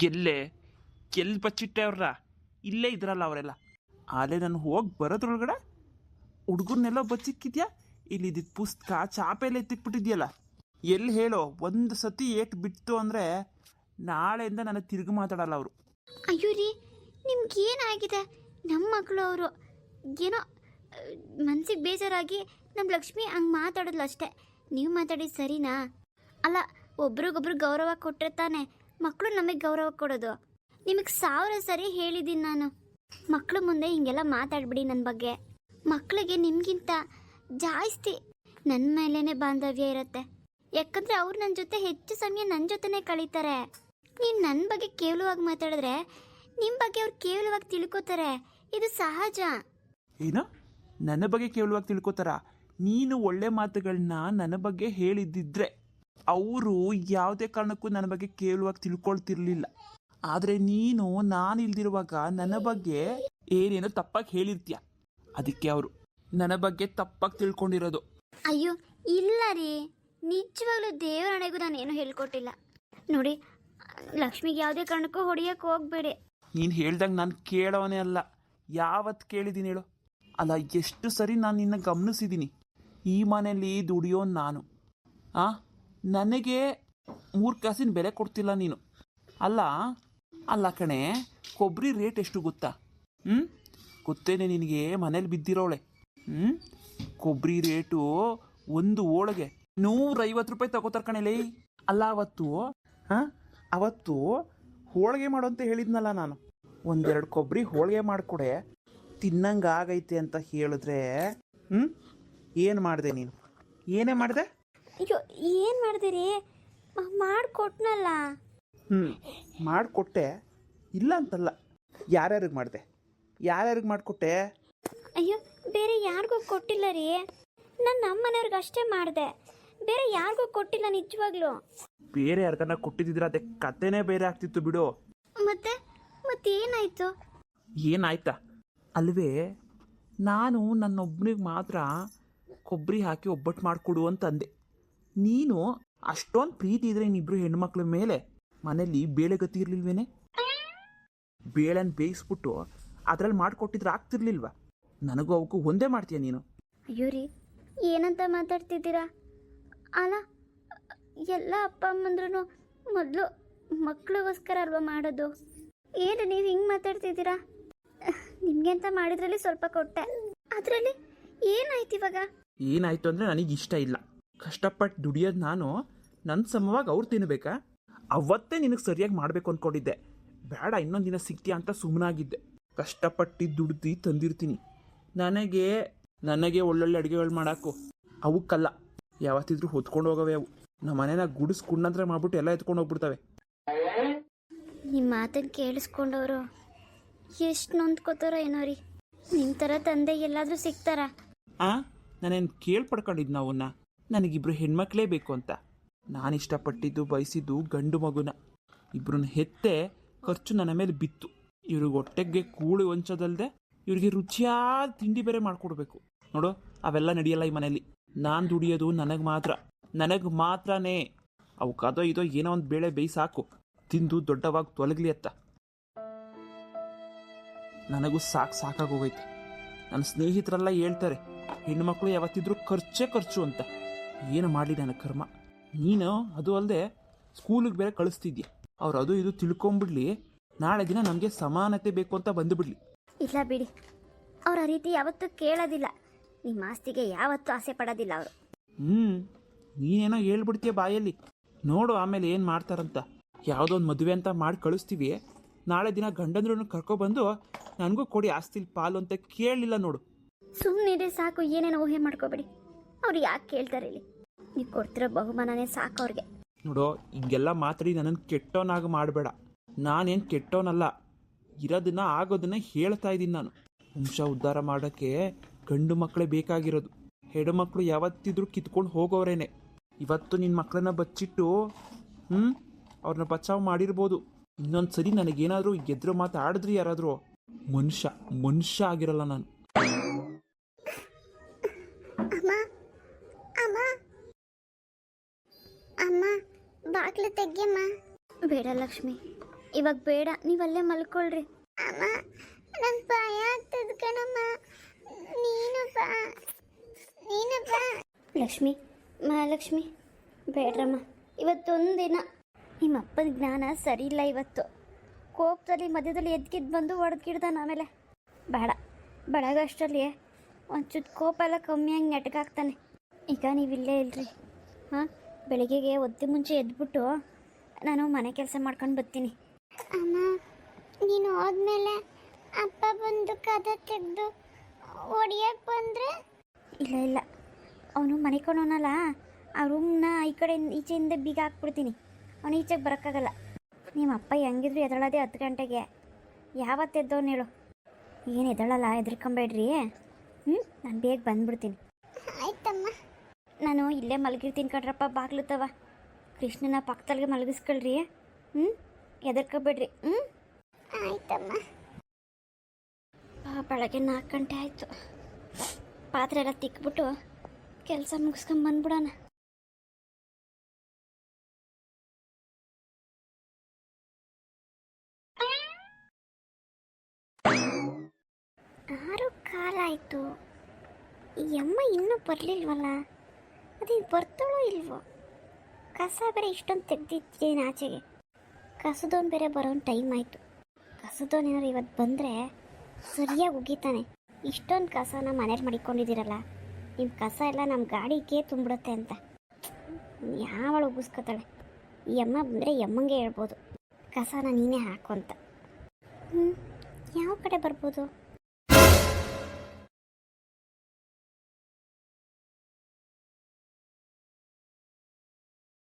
ಎಲ್ಲೇ ಎಲ್ಲಿ ಬಚ್ಚಿಟ್ಟೆ ಅವ್ರ ಇಲ್ಲೇ ಇದ್ರಲ್ಲ ಅವರೆಲ್ಲ. ಆಲೇ ನಾನು ಹೋಗಿ ಬರೋದ್ರೊಳಗಡೆ ಹುಡುಗರ್ನೆಲ್ಲ ಬಚ್ಚಿಕ್ಕಿದ್ಯಾ. ಇಲ್ಲಿದ್ದಿದ್ದು ಪುಸ್ತಕ ಚಾಪೆಲ್ಲ ಎತ್ತಿಕ್ಬಿಟ್ಟಿದ್ಯಲ್ಲ. ಎಲ್ಲಿ ಹೇಳೋ, ಒಂದು ಸತಿ ಏಟ್ ಬಿಟ್ಟು ಅಂದರೆ ನಾಳೆಯಿಂದ ನನಗೆ ತಿರುಗಿ ಮಾತಾಡಲ್ಲ ಅವರು. ಅಯ್ಯೋ ರೀ, ನಿಮ್ಗೇನಾಗಿದೆ? ನಮ್ಮ ಮಕ್ಕಳು ಅವರು ಏನೋ ಮನ್ಸಿಗೆ ಬೇಜಾರಾಗಿ ನಮ್ಮ ಲಕ್ಷ್ಮಿ ಹಂಗೆ ಮಾತಾಡೋದ್ಲು ಅಷ್ಟೇ. ನೀವು ಮಾತಾಡಿದ್ದು ಸರಿನಾ? ಅಲ್ಲ, ಒಬ್ರಿಗೊಬ್ರು ಗೌರವ ಕೊಟ್ಟರೆ ತಾನೆ ಮಕ್ಕಳು ನಮಗೆ ಗೌರವ ಕೊಡೋದು. ನಿಮಗೆ 1000 ಸರಿ ಹೇಳಿದ್ದೀನಿ ನಾನು, ಮಕ್ಕಳು ಮುಂದೆ ಹಿಂಗೆಲ್ಲ ಮಾತಾಡ್ಬಿಡಿ ನನ್ನ ಬಗ್ಗೆ. ಮಕ್ಕಳಿಗೆ ನಿಮಗಿಂತ ಜಾಸ್ತಿ ನನ್ನ ಮೇಲೇ ಬಾಂಧವ್ಯ ಇರುತ್ತೆ. ಯಾಕಂದರೆ ಅವ್ರು ನನ್ನ ಜೊತೆ ಹೆಚ್ಚು ಸಮಯ ನನ್ನ ಜೊತೆನೇ ಕಳೀತಾರೆ. ನೀನು ನನ್ನ ಬಗ್ಗೆ ಕೇವಲವಾಗಿ ಮಾತಾಡಿದ್ರೆ ನಿಮ್ಮ ಬಗ್ಗೆ ಅವ್ರು ಕೇವಲವಾಗಿ ತಿಳ್ಕೊತಾರೆ. ಇದು ಸಹಜ. ಏನು ನನ್ನ ಬಗ್ಗೆ ಕೇವಲವಾಗಿ ತಿಳ್ಕೊತಾರ? ನೀನು ಒಳ್ಳೆ ಮಾತುಗಳನ್ನ ನನ್ನ ಬಗ್ಗೆ ಹೇಳಿದ್ದಿದ್ರೆ ಅವರು ಯಾವುದೇ ಕಾರಣಕ್ಕೂ ನನ್ನ ಬಗ್ಗೆ ಕೇವಲವಾಗಿ ತಿಳ್ಕೊಳ್ತಿರ್ಲಿಲ್ಲ. ಆದರೆ ನೀನು ನಾನು ಇಲ್ದಿರುವಾಗ ನನ್ನ ಬಗ್ಗೆ ಏನೇನೋ ತಪ್ಪಾಗಿ ಹೇಳಿರ್ತೀಯ. ಅದಕ್ಕೆ ಅವರು ನನ್ನ ಬಗ್ಗೆ ತಪ್ಪಾಗಿ ತಿಳ್ಕೊಂಡಿರೋದು. ಅಯ್ಯೋ ಇಲ್ಲ ರೀ, ನಿಜವಾಗ್ಲೂ ದೇವರಣೆಗೂ ನಾನು ಏನೂ ಹೇಳ್ಕೊಟ್ಟಿಲ್ಲ ನೋಡಿ. ಲಕ್ಷ್ಮಿಗೆ ಯಾವುದೇ ಕಾರಣಕ್ಕೂ ಹೊಡಿಯೋಕೆ ಹೋಗಬೇಡಿ. ನೀನು ಹೇಳ್ದಂಗೆ ನಾನು ಕೇಳೋನೇ ಅಲ್ಲ. ಯಾವತ್ತು ಕೇಳಿದ್ದೀನಿ ಹೇಳು? ಅಲ್ಲ, ಎಷ್ಟು ಸರಿ ನಾನು ನಿನ್ನ ಗಮನಿಸಿದ್ದೀನಿ. ಈ ಮನೆಯಲ್ಲಿ ದುಡಿಯೋ ನಾನು, ನನಗೆ 3 ಕಾಸಿನ ಬೆಲೆ ಕೊಡ್ತಿಲ್ಲ ನೀನು. ಅಲ್ಲ ಕಣೆ, ಕೊಬ್ಬರಿ ರೇಟ್ ಎಷ್ಟು ಗೊತ್ತಾ? ಗೊತ್ತೇನೆ ನಿನಗೆ? ಮನೇಲಿ ಬಿದ್ದಿರೋಳೆ. ಕೊಬ್ಬರಿ ರೇಟು ಒಂದು ಹೋಳಿಗೆ 150 ರೂಪಾಯಿ ತಗೋತಾರೆ ಕಣೆಲೇ. ಅಲ್ಲ, ಅವತ್ತು ಹೋಳಿಗೆ ಮಾಡು ಅಂತ ಹೇಳಿದ್ನಲ್ಲ ನಾನು. 1-2 ಕೊಬ್ಬರಿ ಹೋಳಿಗೆ ಮಾಡಿಕೊಡೆ, ತಿನ್ನಂಗೆ ಆಗೈತೆ ಅಂತ ಹೇಳಿದ್ರೆ ಏನು ಮಾಡಿದೆ ನೀನು? ಏನೇ ಮಾಡಿದೆ? ಅಯ್ಯೋ ಏನು ಮಾಡಿದೆ ರೀ? ಮಾಡಿಕೊಟ್ನಲ್ಲ. ಮಾಡಿಕೊಟ್ಟೆ, ಇಲ್ಲ ಅಂತಲ್ಲ. ಯಾರ್ಯಾರಿಗೆ ಮಾಡಿದೆ? ಯಾರ್ಯಾರಿಗೆ ಮಾಡಿಕೊಟ್ಟೆ? ಅಯ್ಯೋ ಬೇರೆ ಯಾರಿಗೂ ಕೊಟ್ಟಿಲ್ಲ ರೀ. ನಾನು ನಮ್ಮ ಮನೆಯವ್ರಿಗೆ ಅಷ್ಟೇ ಮಾಡಿದೆ, ಬೇರೆ ಯಾರಿಗೂ ಕೊಟ್ಟಿಲ್ಲ ನಿಜವಾಗ್ಲೂ. ಬೇರೆ ಯಾರಿಗಾನ ಕೊಟ್ಟಿದ್ದಿದ್ರೆ ಅದೇ ಕತೆನೇ ಬೇರೆ ಆಗ್ತಿತ್ತು ಬಿಡು. ಮತ್ತೇನಾಯ್ತು? ಏನಾಯ್ತಾ ಅಲ್ವೇ? ನಾನು ನನ್ನೊಬ್ಬನಿಗೆ ಮಾತ್ರ ಕೊಬ್ಬರಿ ಹಾಕಿ ಒಬ್ಬಟ್ಟು ಮಾಡಿಕೊಡು ಅಂತ ಅಂದೆ. ನೀನು ಅಷ್ಟೊಂದು ಪ್ರೀತಿ ಇದ್ರೆ ಇನ್ನಿಬ್ರು ಹೆಣ್ಮಕ್ಳ ಮೇಲೆ ಮನೇಲಿ ಬೇಳೆ ಗತಿ ಇರಲಿಲ್ವೇನೆ? ಬೇಳೆನ ಬೇಯಿಸ್ಬಿಟ್ಟು ಅದರಲ್ಲಿ ಮಾಡಿಕೊಟ್ಟಿದ್ರೆ ಆಗ್ತಿರ್ಲಿಲ್ವ? ನನಗೂ ಅವಕ್ಕೂ ಒಂದೇ ಮಾಡ್ತೀಯ ನೀನು? ಅಯ್ಯೋ ರೀ, ಏನಂತ ಮಾತಾಡ್ತಿದ್ದೀರಾ? ಅಲ್ಲ, ಎಲ್ಲ ಅಪ್ಪ ಅಮ್ಮಂದ್ರೂ ಮೊದಲು ಮಕ್ಕಳಿಗೋಸ್ಕರ ಅಲ್ವಾ ಮಾಡೋದು. ಏನು ನೀವು ಹಿಂಗೆ ಮಾತಾಡ್ತಿದ್ದೀರಾ? ನಿಮಗೆ ಅಂತ ಮಾಡಿದ್ರಲ್ಲಿ ಸ್ವಲ್ಪ ಕೊಟ್ಟೆ, ಅದರಲ್ಲಿ ಏನಾಯ್ತು ಇವಾಗ? ಏನಾಯ್ತು ಅಂದರೆ ನನಗೆ ಇಷ್ಟ ಇಲ್ಲ. ಕಷ್ಟಪಟ್ಟು ದುಡಿಯೋದು ನಾನು, ನನ್ನ ಸಮವಾಗಿ ಅವ್ರು ತಿನ್ನಬೇಕಾ? ಅವತ್ತೇ ನಿನಗೆ ಸರಿಯಾಗಿ ಮಾಡಬೇಕು ಅಂದ್ಕೊಂಡಿದ್ದೆ. ಬೇಡ ಇನ್ನೊಂದು ದಿನ ಸಿಗ್ತೀಯ ಅಂತ ಸುಮ್ಮನಾಗಿದ್ದೆ. ಕಷ್ಟಪಟ್ಟು ದುಡ್ದು ತಂದಿರ್ತೀನಿ. ನನಗೆ ಒಳ್ಳೊಳ್ಳೆ ಅಡುಗೆಗಳು ಮಾಡಾಕು. ಅವಕ್ಕಲ್ಲ, ಯಾವತ್ತಿದ್ರೂ ಹೊತ್ಕೊಂಡು ಹೋಗವೆ ಅವು. ನಮ್ಮ ಮನೇನ ಗುಡಿಸ್ಕೊಂಡಂದ್ರೆ ಮಾಡ್ಬಿಟ್ಟು ಎಲ್ಲ ಎತ್ಕೊಂಡು ಹೋಗ್ಬಿಡ್ತವೆ. ನಿಮ್ಮ ಮಾತನ್ನು ಕೇಳಿಸ್ಕೊಂಡವರು ಎಷ್ಟು ನೊಂದ್ಕೋತಾರೋ ಏನೋ ರೀ. ನಿಮ್ಮ ಥರ ತಂದೆ ಎಲ್ಲಾದರೂ ಸಿಗ್ತಾರಾ? ನಾನೇನು ಕೇಳ್ಪಡ್ಕೊಂಡಿದ್ದು ಅವನ್ನ. ನನಗಿಬ್ರು ಹೆಣ್ಮಕ್ಳೇ ಬೇಕು ಅಂತ. ನಾನು ಇಷ್ಟಪಟ್ಟಿದ್ದು ಬಯಸಿದ್ದು ಗಂಡು ಮಗುನ. ಇಬ್ರನ್ನ ಹೆತ್ತೆ ಖರ್ಚು ನನ್ನ ಮೇಲೆ ಬಿತ್ತು. ಇವ್ರಿಗೆ ಹೊಟ್ಟೆಗೆ ಕೂಳಿ ಹೊಂಚೋದಲ್ದೆ ಇವ್ರಿಗೆ ರುಚಿಯಾದ ತಿಂಡಿ ಬೇರೆ ಮಾಡಿಕೊಡ್ಬೇಕು. ನೋಡು, ಅವೆಲ್ಲ ನಡೆಯಲ್ಲ ಈ ಮನೇಲಿ. ನಾನು ದುಡಿಯೋದು ನನಗೆ ಮಾತ್ರನೇ. ಅವಕ್ಕದೋ ಇದೋ ಏನೋ ಒಂದು ಬೇಳೆ ಬೇಯಿಸಾಕು, ತಿಂದು ದೊಡ್ಡವಾಗಿ ತೊಲಗಲಿ ಅತ್ತ. ನನಗೂ ಸಾಕಾಗೋಗೈತೆ. ನನ್ನ ಸ್ನೇಹಿತರೆಲ್ಲ ಹೇಳ್ತಾರೆ ಹೆಣ್ಮಕ್ಳು ಯಾವತ್ತಿದ್ರೂ ಖರ್ಚು ಅಂತ. ಏನು ಮಾಡಲಿ ನನ್ನ ಕರ್ಮ. ನೀನು ಅದು ಅಲ್ಲದೆ ಸ್ಕೂಲಿಗೆ ಬೇರೆ ಕಳಿಸ್ತಿದ್ಯಾ. ಅವ್ರು ಅದು ಇದು ತಿಳ್ಕೊಂಬಿಡ್ಲಿ, ನಾಳೆ ದಿನ ನಮಗೆ ಸಮಾನತೆ ಬೇಕು ಅಂತ ಬಂದುಬಿಡ್ಲಿ. ಇಲ್ಲ ಬಿಡಿ, ಅವ್ರು ಆ ರೀತಿ ಯಾವತ್ತೂ ಕೇಳೋದಿಲ್ಲ. ನಿಮ್ಮ ಆಸ್ತಿಗೆ ಯಾವತ್ತೂ ಆಸೆ ಪಡೋದಿಲ್ಲ ಅವರು. ನೀನೇನೋ ಹೇಳ್ಬಿಡ್ತೀಯ ಬಾಯಲ್ಲಿ. ನೋಡು ಆಮೇಲೆ ಏನು ಮಾಡ್ತಾರಂತ. ಯಾವುದೋ ಒಂದು ಮದುವೆ ಅಂತ ಮಾಡಿ ಕಳಿಸ್ತೀವಿ, ನಾಳೆ ದಿನ ಗಂಡಂದ್ರೂ ಕರ್ಕೊಬಂದು ನನಗೂ ಕೊಡಿ ಆಸ್ತಿಲಿ ಪಾಲು ಅಂತ ಕೇಳಲಿಲ್ಲ ನೋಡು. ಸುಮ್ಮನೆ ಸಾಕು, ಏನೇನೋ ಊಹೆ ಮಾಡ್ಕೋಬೇಡಿ. ಅವ್ರು ಯಾಕೆ ಕೇಳ್ತಾರೆ ಇಲ್ಲಿ? ನೀವು ಕೊಡ್ತಿರೋ ಬಹುಮಾನನೇ ಸಾಕು ಅವ್ರಿಗೆ. ನೋಡು, ಹಿಂಗೆಲ್ಲ ಮಾತಾಡಿ ನನ್ನನ್ನು ಕೆಟ್ಟವನಾಗ ಮಾಡಬೇಡ. ನಾನೇನು ಕೆಟ್ಟವನಲ್ಲ, ಇರೋದನ್ನ ಆಗೋದನ್ನ ಹೇಳ್ತಾ ಇದ್ದೀನಿ ನಾನು. ವಂಶ ಉದ್ಧಾರ ಮಾಡೋಕ್ಕೆ ಗಂಡು ಮಕ್ಕಳೇ ಬೇಕಾಗಿರೋದು. ಹೆಣ್ಣು ಮಕ್ಕಳು ಯಾವತ್ತಿದ್ರೂ ಕಿತ್ಕೊಂಡು ಹೋಗೋರೇನೆ. ಇವತ್ತು ನಿನ್ನ ಮಕ್ಕಳನ್ನ ಬಚ್ಚಿಟ್ಟು ಅವ್ರನ್ನ ಬಚಾವ್ ಮಾಡಿರ್ಬೋದು. ಇನ್ನೊಂದು ಸರಿ ನನಗೇನಾದರೂ ಎದುರು ಮಾತಾಡಿದ್ರಿ ಯಾರಾದರೂ, ಮನುಷ್ಯ ಆಗಿರಲ್ಲ ನಾನು. ಅಮ್ಮ ಬಾಗ್ಲು ತೆಗ್ಯಮ್ಮ. ಬೇಡ ಲಕ್ಷ್ಮಿ, ಇವಾಗ ಬೇಡ, ನೀವು ಅಲ್ಲೇ ಮಲ್ಕೊಳ್ರಿ. ಅಮ್ಮ ನಂಗೆ ಭಯ ಆಗ್ತದ ಕಣಮ್ಮ. ನೀನು ಬಾ. ಲಕ್ಷ್ಮಿ, ಮಹಾಲಕ್ಷ್ಮಿ, ಬೇಡ್ರಮ್ಮ. ಇವತ್ತೊಂದು ದಿನ ನಿಮ್ಮ ಅಪ್ಪನ ಜ್ಞಾನ ಸರಿ ಇಲ್ಲ. ಇವತ್ತು ಕೋಪದಲ್ಲಿ ಮಧ್ಯದಲ್ಲಿ ಎದ್ಕಿದ್ದು ಬಂದು ಹೊಡೆದ್ಕಿಡ್ದಾನ. ಆಮೇಲೆ ಬೇಡ, ಬೆಳಗಷ್ಟರಲ್ಲಿ ಒಂಚೂರು ಕೋಪ ಎಲ್ಲ ಕಮ್ಮಿಯಾಗಿ ನೆಟ್ಗಾಗ್ತಾನೆ. ಈಗ ನೀವಿಲ್ಲೇ ಇಲ್ರಿ. ಹಾಂ, ಬೆಳಿಗ್ಗೆಗೆ ಒತ್ತಿ ಮುಂಚೆ ಎದ್ಬಿಟ್ಟು ನಾನು ಮನೆ ಕೆಲಸ ಮಾಡ್ಕೊಂಡು ಬರ್ತೀನಿ. ಅಮ್ಮ, ನೀನು ಹೋದ್ಮೇಲೆ ಅಪ್ಪ ಬಂದು ಕದ ತೆಗೆದು ಹೊಡಿಯಕ್ಕೆ ಬಂದರೆ? ಇಲ್ಲ, ಅವನು ಮನೆ ಕೊಡೋನಲ್ಲ, ಆ ರೂಮ್ನ ಈ ಕಡೆ ಈಚೆಯಿಂದ ಬೀಗ ಹಾಕ್ಬಿಡ್ತೀನಿ. ಅವನು ಈಚೆಗೆ ಬರೋಕ್ಕಾಗಲ್ಲ. ನಿಮ್ಮ ಅಪ್ಪ ಹೆಂಗಿದ್ರು ಎದಳೋದೇ 10 ಗಂಟೆಗೆ. ಯಾವತ್ತು ಎದ್ದವನು ಹೇಳು? ಏನು ಎದಳಲ್ಲ, ಹೆದರ್ಕೊಂಬೇಡ್ರಿ. ನಾನು ಬೇಗ ಬಂದ್ಬಿಡ್ತೀನಿ. ಆಯ್ತಮ್ಮ. ನಾನು ಇಲ್ಲೇ ಮಲಗಿರ್ತೀನಿ ಕಣ್ರಪ್ಪ, ಬಾಗ್ಲುತ್ತವ. ಕೃಷ್ಣನ ಪಕ್ಕದಲ್ಲಿಗೆ ಮಲಗಿಸ್ಕೊಳ್ರಿ. ಹೆದರ್ಕೋಬೇಡ್ರಿ. ಆಯ್ತಮ್ಮ. ಬೆಳಗ್ಗೆ 4 ಗಂಟೆ ಆಯಿತು. ಪಾತ್ರೆ ಎಲ್ಲ ತಿಕ್ಬಿಟ್ಟು ಕೆಲಸ ಮುಗಿಸ್ಕೊಂಬಂದ್ಬಿಡೋಣ. ಆರು ಕಾಲ ಆಯಿತು. ಈ ಅಮ್ಮ ಇನ್ನೂ ಬರಲಿಲ್ವಲ್ಲ. ಅದೇ ಬರ್ತಾಳೋ ಇಲ್ವೋ? ಕಸ ಬೇರೆ ಇಷ್ಟೊಂದು ತೆಗ್ದಿದ್ದೀನಿ ಆಚೆಗೆ. ಕಸದವನು ಬೇರೆ ಬರೋನ್ ಟೈಮ್ ಆಯಿತು. ಕಸದವನು ಏನಾರು ಇವತ್ತು ಬಂದರೆ ಸರಿಯಾಗಿ ಉಗಿತಾನೆ. ಇಷ್ಟೊಂದು ಕಸನ ಮನೇಲಿ ಮಡಿಕೊಂಡಿದ್ದೀರಲ್ಲ, ನಿಮ್ಮ ಕಸ ಎಲ್ಲ ನಮ್ಮ ಗಾಡಿಗೆ ತುಂಬಿಡುತ್ತೆ ಅಂತ. ಯಾವಳು ಉಗಿಸ್ಕೊತಾಳೆ? ಈ ಅಮ್ಮ ಬಂದರೆ ಅಮ್ಮಂಗೆ ಹೇಳ್ಬೋದು, ಕಸನ ನೀನೇ ಹಾಕು ಅಂತ. ಯಾವ ಕಡೆ ಬರ್ಬೋದು?